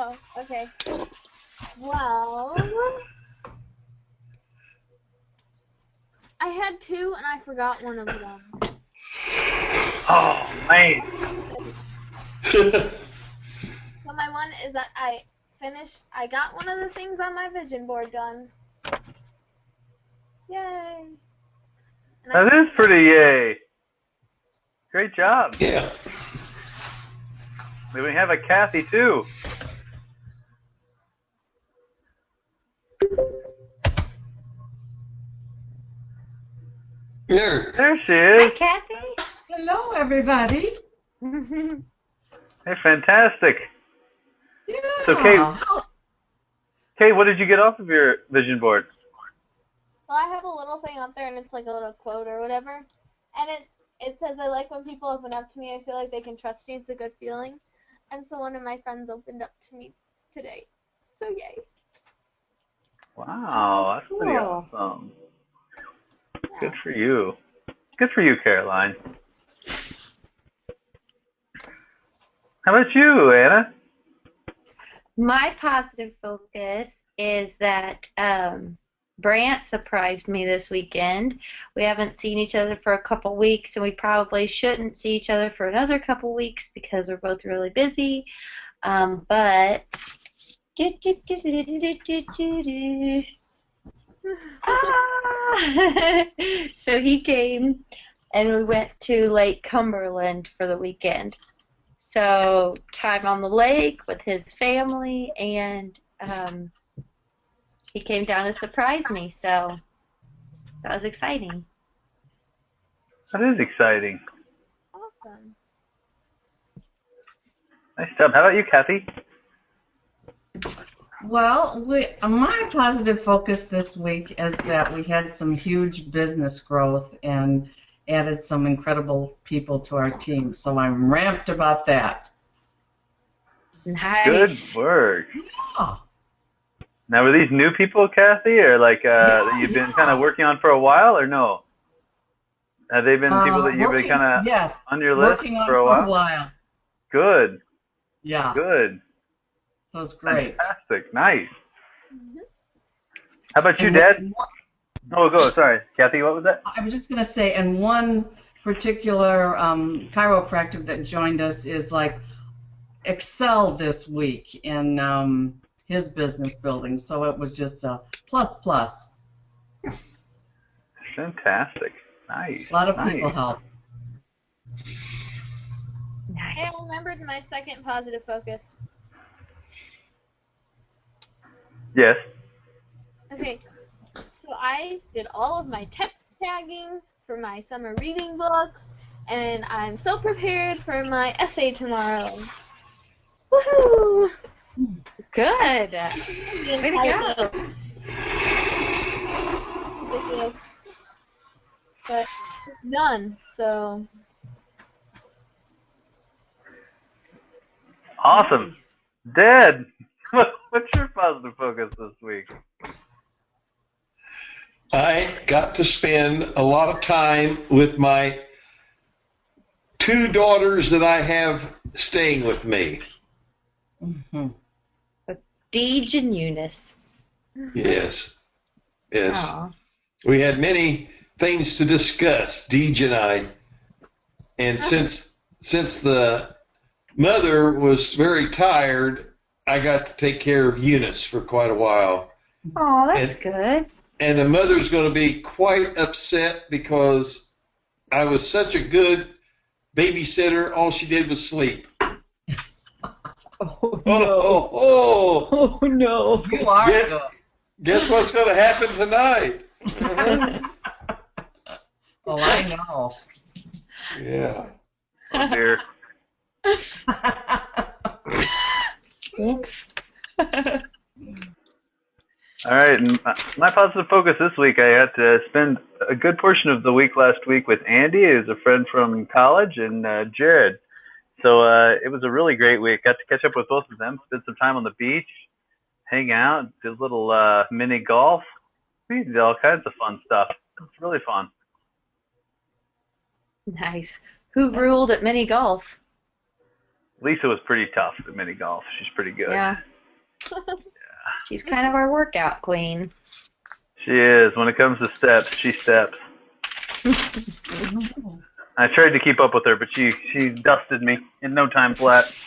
Oh, okay. Well, I had two and I forgot one of them. Oh, man. So my one is that I got one of the things on my vision board done. Yay! And That is pretty yay. Great job. Yeah. We have a Kathy, too. There she is. Hi, Kathy. Hello, everybody. Hey, fantastic. Yeah. So, Kate, what did you get off of your vision board? Well, I have a little thing up there, and it's like a little quote or whatever, and it says, "I like when people open up to me. I feel like they can trust me. It's a good feeling." And so one of my friends opened up to me today. So yay! Wow, that's pretty Cool. awesome. Yeah. Good for you. Good for you, Caroline. How about you, Anna? My positive focus is that Brant surprised me this weekend. We haven't seen each other for a couple weeks, and we probably shouldn't see each other for another couple weeks because we're both really busy. But so he came, and we went to Lake Cumberland for the weekend. So time on the lake with his family, and he came down to surprise me, so that was exciting. That is exciting. Awesome. Nice job. How about you, Kathy? Well, my positive focus this week is that we had some huge business growth and added some incredible people to our team. So I'm ramped about that. Nice. Good work. Yeah. Now, were these new people, Kathy, or like that you've been kind of working on for a while, or no? Have they been people that you've been kind of on your list working on for a while? Good. Yeah. Good. So it's great. Fantastic. Nice. How about you, Dad? Oh, go. Sorry. Kathy, what was that? I was just going to say, and one particular chiropractor that joined us is like excelled this week in his business building. So it was just a plus. Fantastic. Nice. A lot of people helped. Hey, I remembered my second positive focus. Yes. Okay, so I did all of my text tagging for my summer reading books, and I'm so prepared for my essay tomorrow. Woohoo! Good. Way to go. Ridiculous. But it's done, so. Awesome. Nice. Dad, what's your positive focus this week? I got to spend a lot of time with my two daughters that I have staying with me. Mm-hmm. Deej and Eunice. Yes. Yes. Aw. We had many things to discuss, Deej and I. And since the mother was very tired, I got to take care of Eunice for quite a while. Oh, that's good. And the mother's going to be quite upset because I was such a good babysitter. All she did was sleep. Oh, no. Oh, no. You are good. Guess what's going to happen tonight? Oh, I know. Yeah. Oh, dear. Oops. All right, and my positive focus this week, I got to spend a good portion of the week last week with Andy, who's a friend from college, and Jared. So it was a really great week. Got to catch up with both of them, spend some time on the beach, hang out, did a little mini golf. We did all kinds of fun stuff. It was really fun. Nice. Who ruled at mini golf? Lisa was pretty tough at mini golf. She's pretty good. Yeah. She's kind of our workout queen. She is. When it comes to steps, she steps. I tried to keep up with her, but she dusted me in no time flat.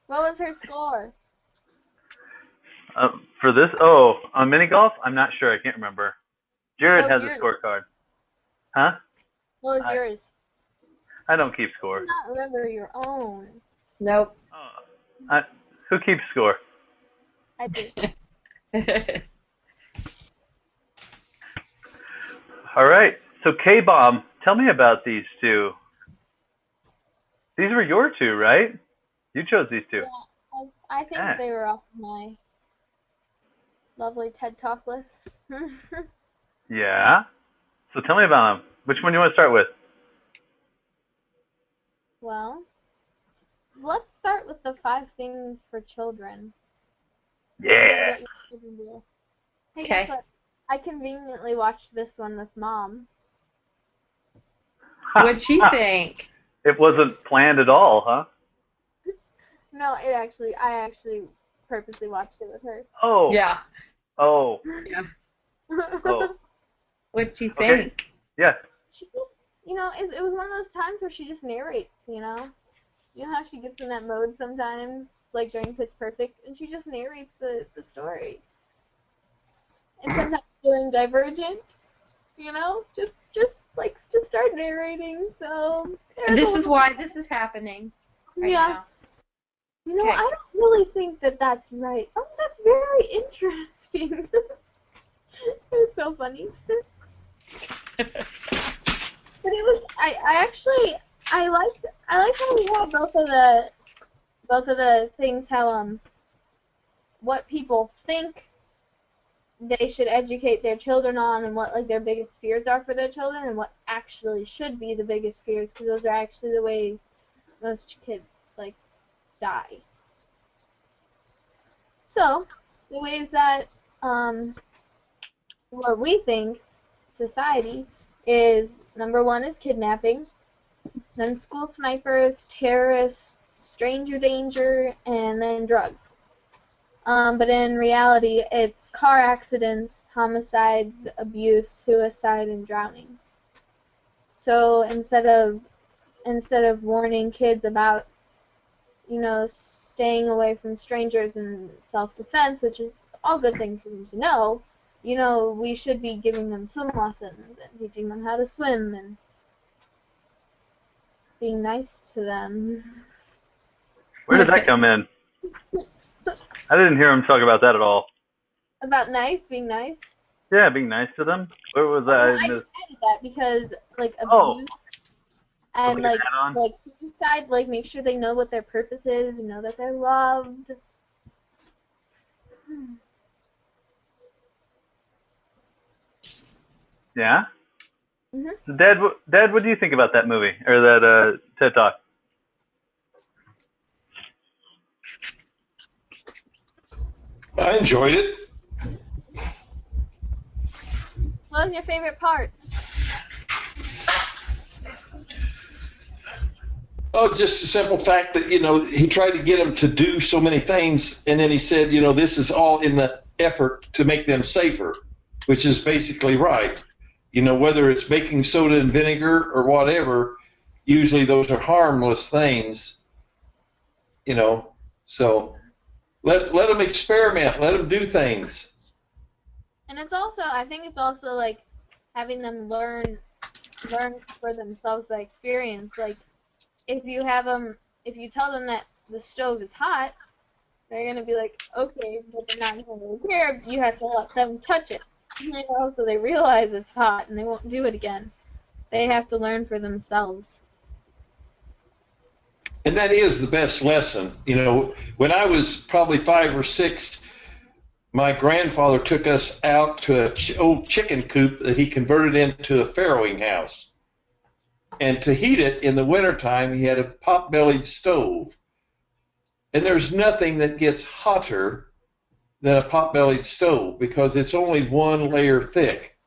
What was her score? For this, on mini golf, I'm not sure. I can't remember. Jared What was has a yours? scorecard. Huh? What was yours? I don't keep I score. do not remember your own. Nope. Who keeps score? I do. All right. So K-Bomb, tell me about these two. These were your two, right? You chose these two. Yeah, I think Yeah. they were off my lovely TED Talk list. Yeah. So tell me about them. Which one do you want to start with? Well, let's start with the 5 things for children. You should Yeah. let your children do. Hey, Okay. guess what? I conveniently watched this one with Mom. What'd she think? It wasn't planned at all, huh? No, I actually purposely watched it with her. Oh. Yeah. Oh. Yeah. Oh. What'd you Okay. think? Yeah. She just, it was one of those times where she just narrates, You know how she gets in that mode sometimes, like during Pitch Perfect, and she just narrates the story. And sometimes during Divergent, just likes to start narrating, so... And this is why this is happening. Right Yeah. now. I don't really think that that's right. Oh, that's very interesting. It's so funny. But it was, I like how we have both of the things, how, what people think they should educate their children on, and what, like, their biggest fears are for their children, and what actually should be the biggest fears, because those are actually the way most kids, like, die. So, the ways that, what we think, society, is, number 1 is kidnapping, then school snipers, terrorists, stranger danger, and then drugs. But in reality, it's car accidents, homicides, abuse, suicide, and drowning. So instead of warning kids about, staying away from strangers and self-defense, which is all good things for them to know, we should be giving them swim lessons and teaching them how to swim and being nice to them. Where did that come in? I didn't hear him talk about that at all. About being nice. Yeah, being nice to them. Where was that? I added that because, like, abuse and, like, an add-on? like suicide, like, make sure they know what their purpose is and know that they're loved. Yeah. Mhm. So Dad, what do you think about that movie or that TED Talk? I enjoyed it. What was your favorite part? Oh, just the simple fact that, he tried to get them to do so many things, and then he said, this is all in the effort to make them safer, which is basically right. Whether it's baking soda and vinegar or whatever, usually those are harmless things, so let them experiment, let them do things. And I think it's also like having them learn for themselves by experience. Like, if you tell them that the stove is hot, they're gonna be like, okay, but they're not gonna really care. You have to let them touch it, so they realize it's hot and they won't do it again. They have to learn for themselves. And that is the best lesson. When I was probably 5 or 6, my grandfather took us out to an old chicken coop that he converted into a farrowing house. And to heat it in the wintertime, he had a pot-bellied stove. And there's nothing that gets hotter than a pot-bellied stove because it's only 1 layer thick.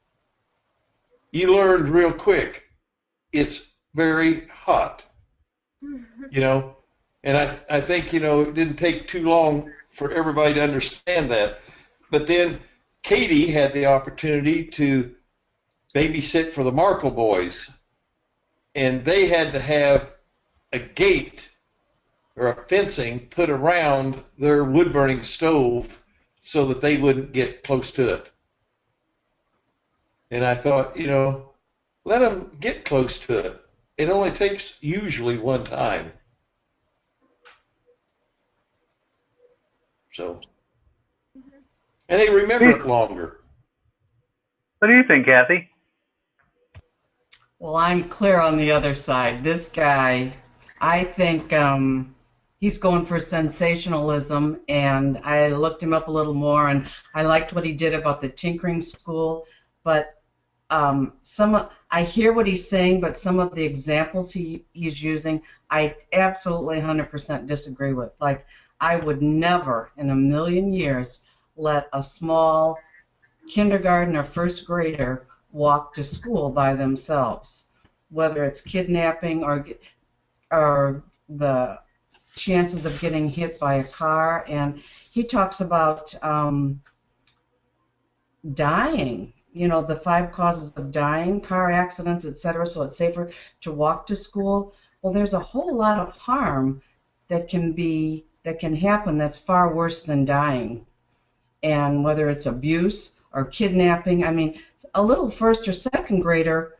You learned real quick, it's very hot. you know. And I think, it didn't take too long for everybody to understand that. But then Katie had the opportunity to babysit for the Markle boys, and they had to have a gate or a fencing put around their wood-burning stove so that they wouldn't get close to it. And I thought, let them get close to it. It only takes usually one time. So, and they remember it longer. What do you think, Kathy? Well, I'm clear on the other side. This guy, I think he's going for sensationalism, and I looked him up a little more, and I liked what he did about the tinkering school, but I hear what he's saying, but some of the examples he's using, I absolutely 100% disagree with. Like, I would never in a million years let a small kindergarten or first grader walk to school by themselves, whether it's kidnapping or the chances of getting hit by a car. And he talks about dying, the 5 causes of dying, car accidents, etc., so it's safer to walk to school. Well, there's a whole lot of harm that can happen that's far worse than dying. And whether it's abuse or kidnapping, I mean, a little first or second grader,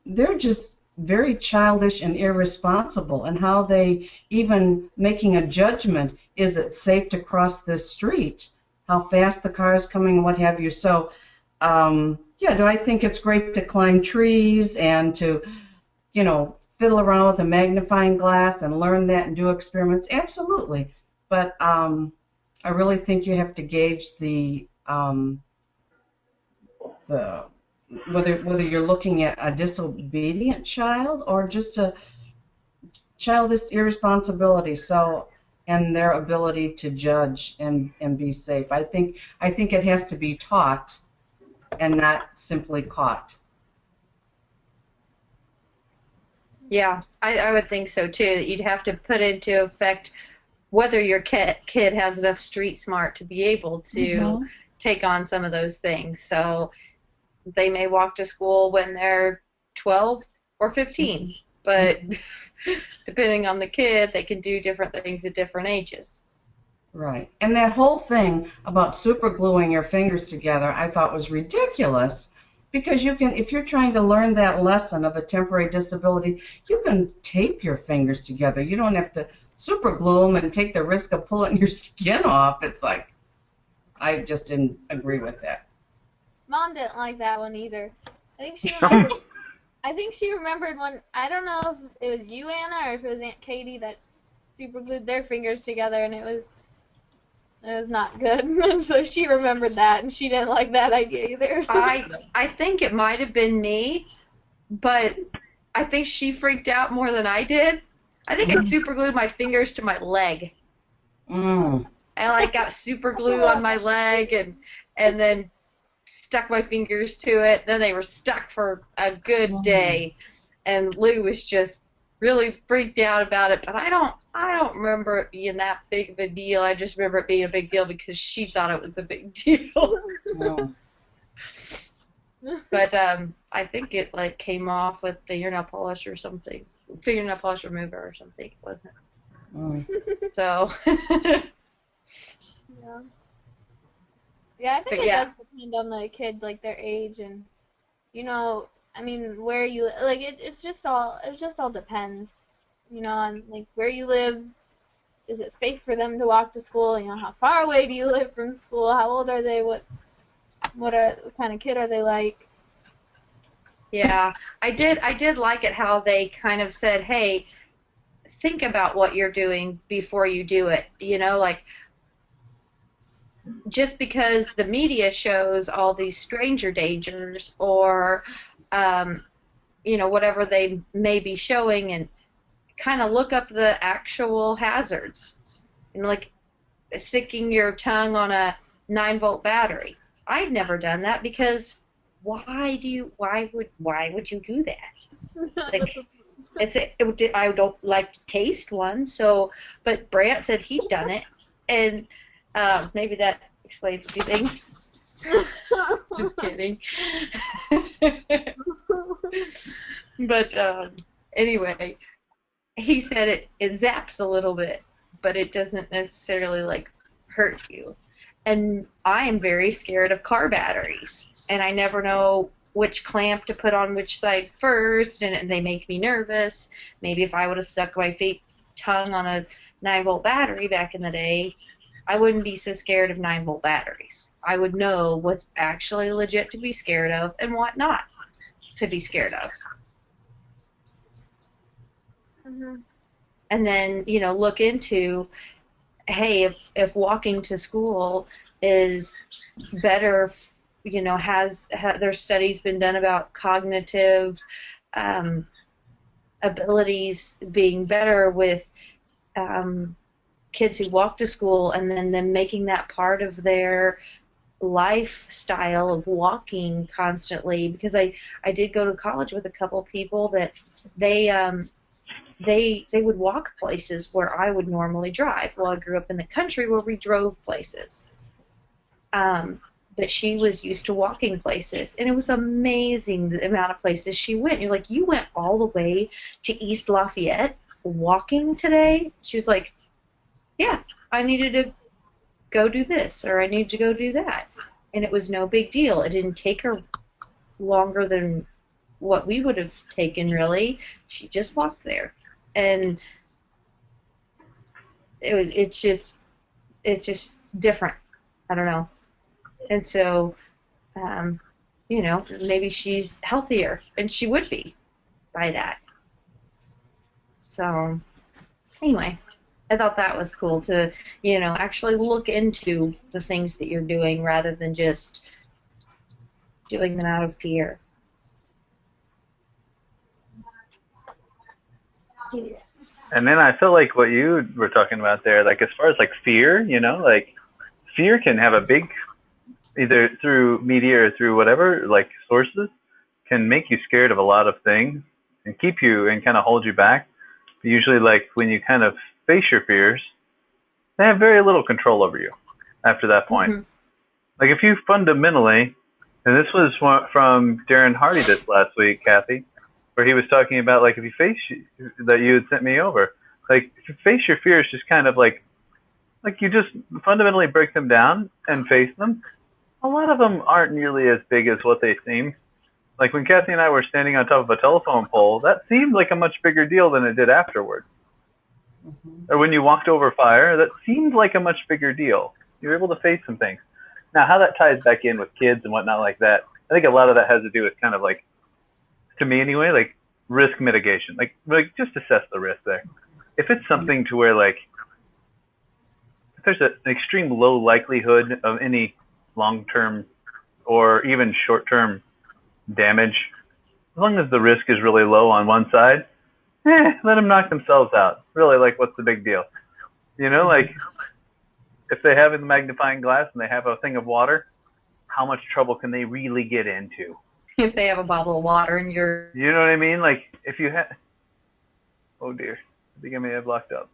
they're just very childish and irresponsible, and how they even making a judgment, is it safe to cross this street, how fast the car is coming, what have you. So yeah, do I think it's great to climb trees and to fiddle around with a magnifying glass and learn that and do experiments? Absolutely. But I really think you have to gauge the whether you're looking at a disobedient child or just a childish irresponsibility, and their ability to judge and be safe. I think it has to be taught and not simply caught. Yeah, I would think so too. That you'd have to put into effect whether your kid has enough street smart to be able to take on some of those things. So they may walk to school when they're 12 or 15, but depending on the kid, they can do different things at different ages. Right. And that whole thing about super gluing your fingers together, I thought was ridiculous, because you can, if you're trying to learn that lesson of a temporary disability, you can tape your fingers together. You don't have to super glue them and take the risk of pulling your skin off. It's like, I just didn't agree with that. Mom didn't like that one either. I think she remembered when, I don't know if it was you, Anna, or if it was Aunt Katie that super glued their fingers together, and it was not good. And so she remembered that, and she didn't like that idea either. I think it might have been me, but I think she freaked out more than I did. I think I super glued my fingers to my leg. I got super glue on my leg and then stuck my fingers to it. Then they were stuck for a good day, and Lou was just really freaked out about it. But I don't remember it being that big of a deal. I just remember it being a big deal because she thought it was a big deal. But I think it came off with fingernail polish or something, fingernail polish remover or something, wasn't it? So. Yeah, I think it does depend on the kid, like their age, and I mean, where you it just all depends, on like where you live. Is it safe for them to walk to school? How far away do you live from school? How old are they? What kind of kid are they like? Yeah, I did like it how they kind of said, hey, think about what you're doing before you do it. Just because the media shows all these stranger dangers or, whatever they may be showing, and kind of look up the actual hazards. Sticking your tongue on a 9-volt battery. I've never done that because why would you do that? I don't like to taste one. So, but Brant said he'd done it, and maybe that explains a few things. Just kidding. But anyway, he said it zaps a little bit, but it doesn't necessarily like hurt you. And I am very scared of car batteries, and I never know which clamp to put on which side first, and they make me nervous. Maybe if I would have stuck my fake tongue on a 9-volt battery back in the day, I wouldn't be so scared of 9-volt batteries. I would know what's actually legit to be scared of and what not to be scared of. Mm-hmm. And then, look into, hey, if walking to school is better, has their studies been done about cognitive abilities being better with kids who walk to school, and then them making that part of their lifestyle of walking constantly, because I did go to college with a couple people that they would walk places where I would normally drive. Well, I grew up in the country where we drove places. But she was used to walking places, and it was amazing the amount of places she went. You're like, you went all the way to East Lafayette walking today? She was like, yeah, I needed to go do this, or I needed to go do that. And it was no big deal. It didn't take her longer than what we would have taken, really. She just walked there. And it's just different. I don't know. And so, maybe she's healthier, and she would be by that. So, anyway, I thought that was cool to, actually look into the things that you're doing rather than just doing them out of fear. And then I feel like what you were talking about there, like as far as like fear, like fear can have a big, either through media or through whatever, like sources, can make you scared of a lot of things and keep you and kind of hold you back. Usually, like when you kind of face your fears, they have very little control over you after that point. Mm-hmm. Like if you fundamentally, and this was from Darren Hardy this last week, Kathy, where he was talking about like if you face that you had sent me over, like if you face your fears, just kind of like you just fundamentally break them down and face them. A lot of them aren't nearly as big as what they seem. Like when Kathy and I were standing on top of a telephone pole, that seemed like a much bigger deal than it did afterward. Mm-hmm. Or when you walked over fire, that seemed like a much bigger deal. You were able to face some things. Now, how that ties back in with kids and whatnot like that, I think a lot of that has to do with kind of like, to me anyway, like risk mitigation. Like just assess the risk there. If it's something to where like, if there's an extreme low likelihood of any long-term or even short-term damage, as long as the risk is really low on one side, let them knock themselves out. Really, like, what's the big deal? Like, if they have a magnifying glass and they have a thing of water, how much trouble can they really get into? If they have a bottle of water in your... You know what I mean? Like, if you have... Oh, dear. I think I may have locked up.